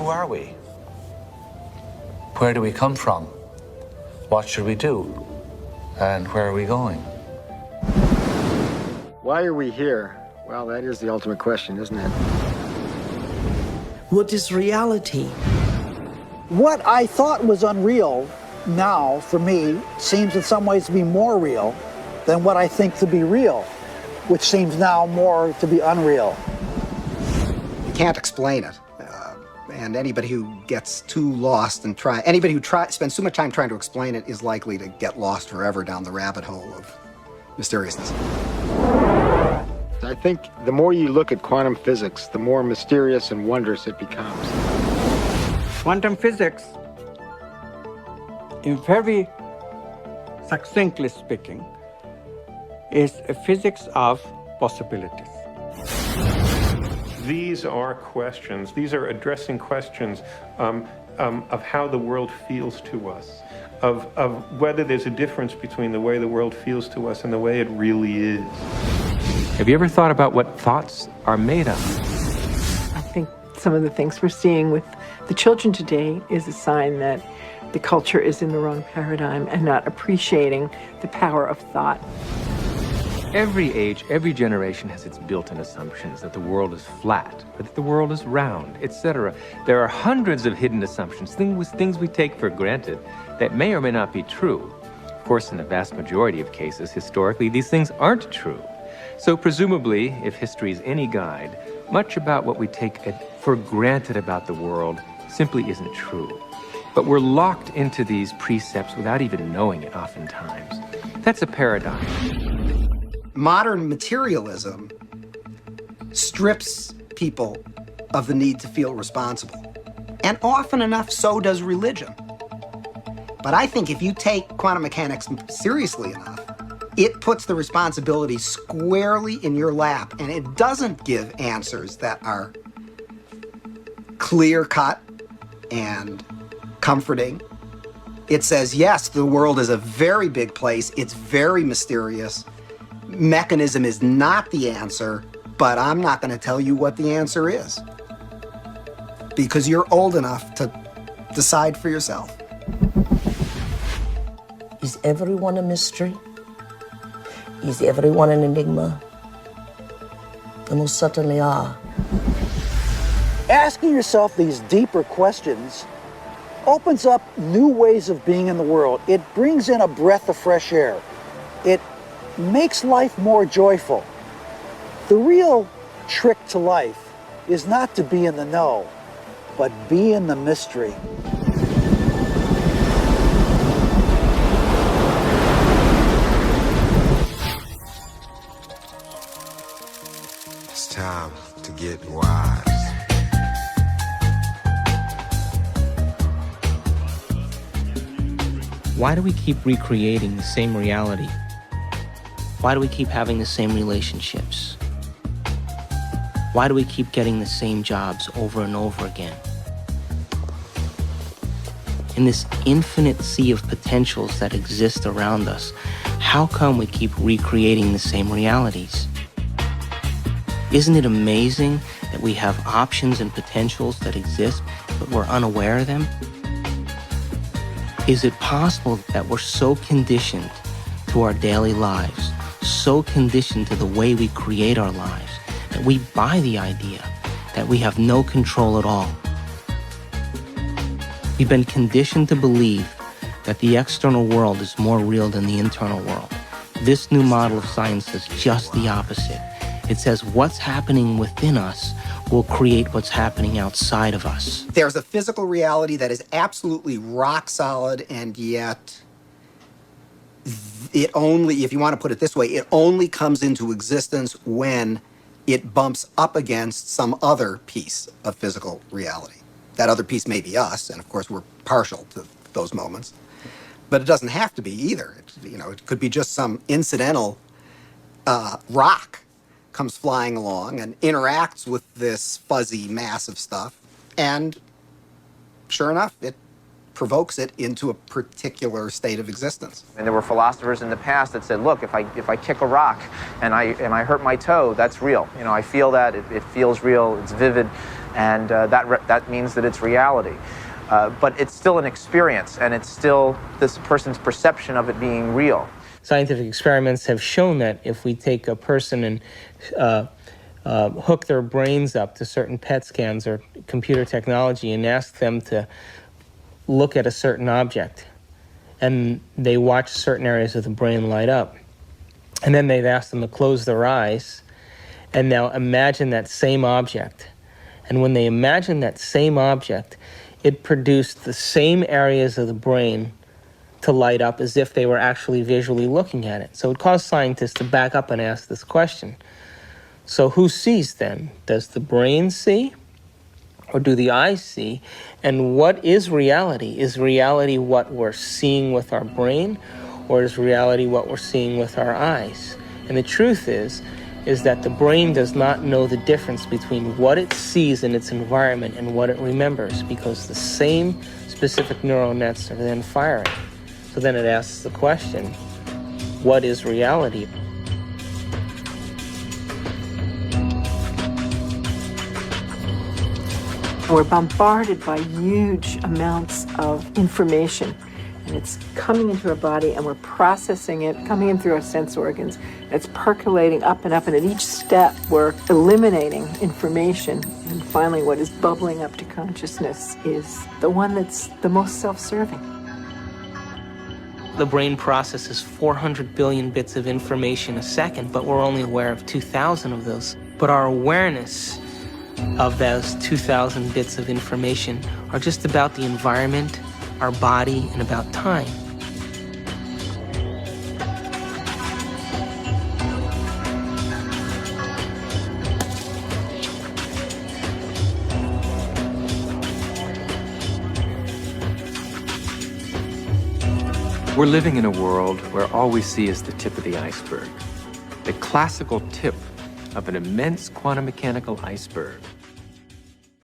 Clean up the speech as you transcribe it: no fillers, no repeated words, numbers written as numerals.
who are we? Where do we come from? What should we do? And where are we going? Why are we here? Well, that is the ultimate question, isn't it? What is reality? What I thought was unreal now, for me, seems in some ways to be more real than what I think to be real, which seems now more to be unreal. You can't explain it. And anybody who gets too lost and anybody who spends too much time trying to explain it is likely to get lost forever down the rabbit hole of mysteriousness. I think the more you look at quantum physics, the more mysterious and wondrous it becomes. Quantum physics, in very succinctly speaking, is a physics of possibilities. These are questions. These are addressing questions of how the world feels to us, of whether there's a difference between the way the world feels to us and the way it really is. Have you ever thought about what thoughts are made of? I think some of the things we're seeing with the children today is a sign that the culture is in the wrong paradigm and not appreciating the power of thought. Every age, every generation has its built-in assumptions that the world is flat, or that the world is round, etc. There are hundreds of hidden assumptions, things we take for granted that may or may not be true. Of course, in the vast majority of cases, historically, these things aren't true. So presumably, if history is any guide, much about what we take for granted about the world simply isn't true. But we're locked into these precepts without even knowing it oftentimes. That's a paradox. Modern materialism strips people of the need to feel responsible. And often enough, so does religion. But I think if you take quantum mechanics seriously enough, it puts the responsibility squarely in your lap, and it doesn't give answers that are clear-cut and comforting. It says, yes, the world is a very big place, it's very mysterious, mechanism is not the answer, but I'm not going to tell you what the answer is, because you're old enough to decide for yourself. Is everyone a mystery? Is everyone an enigma? They most certainly are. Asking yourself these deeper questions opens up new ways of being in the world. It brings in a breath of fresh air. It makes life more joyful. The real trick to life is not to be in the know, but be in the mystery. It's time to get wise. Why do we keep recreating the same reality? Why do we keep having the same relationships? Why do we keep getting the same jobs over and over again? In this infinite sea of potentials that exist around us, how come we keep recreating the same realities? Isn't it amazing that we have options and potentials that exist, but we're unaware of them? Is it possible that we're so conditioned to our daily lives, so conditioned to the way we create our lives, that we buy the idea that we have no control at all? We've been conditioned to believe that the external world is more real than the internal world. This new model of science says just the opposite. It says what's happening within us will create what's happening outside of us. There's a physical reality that is absolutely rock solid, and yet it only, if you want to put it this way, it only comes into existence when it bumps up against some other piece of physical reality. That other piece may be us, and of course we're partial to those moments. But it doesn't have to be either. It could be just some incidental rock comes flying along and interacts with this fuzzy mass of stuff, and sure enough, it provokes it into a particular state of existence. And there were philosophers in the past that said, look, if I kick a rock and I hurt my toe, that's real. I feel that, it feels real, it's vivid. and that means that it's reality. But it's still an experience, and it's still this person's perception of it being real. Scientific experiments have shown that if we take a person and hook their brains up to certain PET scans or computer technology and ask them to look at a certain object, and they watch certain areas of the brain light up, and then they've asked them to close their eyes and now imagine that same object. And when they imagine that same object, it produced the same areas of the brain to light up as if they were actually visually looking at it. So it caused scientists to back up and ask this question. So who sees then? Does the brain see? Or do the eyes see? And what is reality? Is reality what we're seeing with our brain? Or is reality what we're seeing with our eyes? And the truth is that the brain does not know the difference between what it sees in its environment and what it remembers, because the same specific neural nets are then firing. So then it asks the question, what is reality? We're bombarded by huge amounts of information, and it's coming into our body, and we're processing it, coming in through our sense organs. It's percolating up, and at each step we're eliminating information, and finally what is bubbling up to consciousness is the one that's the most self-serving. The brain processes 400 billion bits of information a second, but we're only aware of 2,000 of those. But our awareness of those 2,000 bits of information are just about the environment, our body, and about time. We're living in a world where all we see is the tip of the iceberg. The classical tip of an immense quantum mechanical iceberg